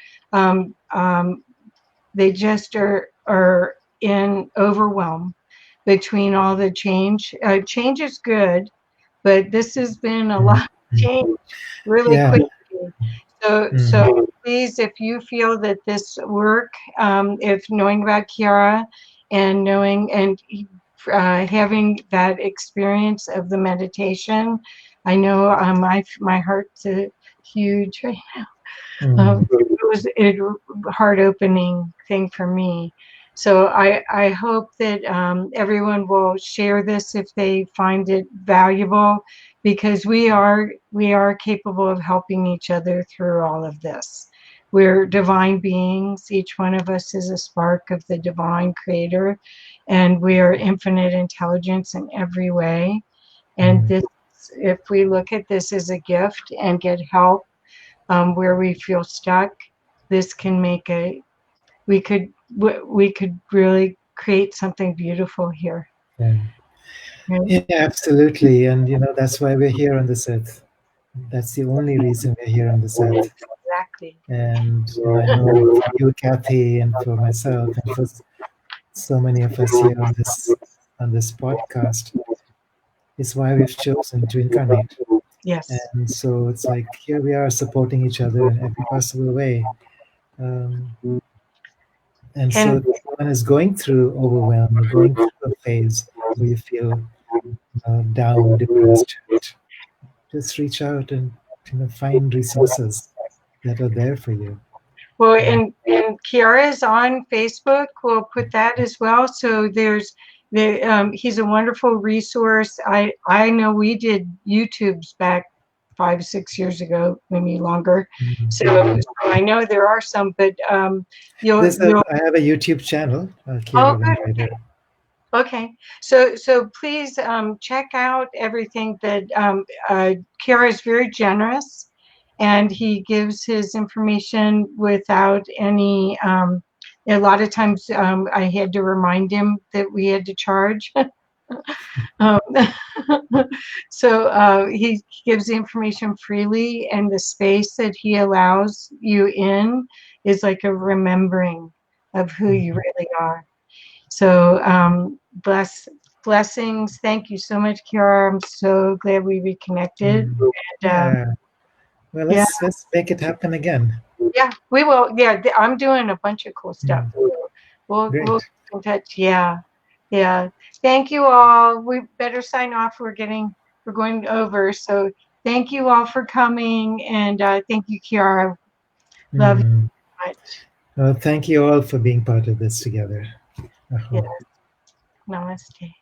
they just are in overwhelm between all the change. Change is good, but this has been a lot of change really quickly. So please, if you feel that this work, if knowing about Kiara and knowing and having that experience of the meditation, I know my heart's huge right now. It was a heart-opening thing for me. So I hope that everyone will share this if they find it valuable, because we are capable of helping each other through all of this. We're divine beings. Each one of us is a spark of the divine creator, and we are infinite intelligence in every way. And this, if we look at this as a gift and get help where we feel stuck, this can make we could really create something beautiful here. Yeah, absolutely. And that's why we're here on this earth. That's the only reason we're here on this earth. Exactly. And I know for you, Kathy, and for myself, and for so many of us here on this podcast, is why we've chosen to incarnate. Yes. And so it's like here we are supporting each other in every possible way. And so if someone is going through overwhelm or going through a phase where you feel down, depressed, just reach out and find resources that are there for you. Well, and Kiara is on Facebook. We'll put that as well. So he's a wonderful resource. I know we did YouTubes back 5-6 years ago, maybe longer. So I know there are some, but I have a YouTube channel, Kiara Windrider. Okay, so please check out everything that Kiara is very generous, and he gives his information without any. A lot of times, I had to remind him that we had to charge. So he gives the information freely, and the space that he allows you in is like a remembering of who you really are. So blessings. Thank you so much, Kiara. I'm so glad we reconnected. Well, let's make it happen again. Yeah, we will. Yeah, I'm doing a bunch of cool stuff. We'll keep in touch. Yeah. Thank you all. We better sign off. We're going over. So thank you all for coming, and thank you, Kiara. Love you so much. Well, thank you all for being part of this together. Yes. Namaste.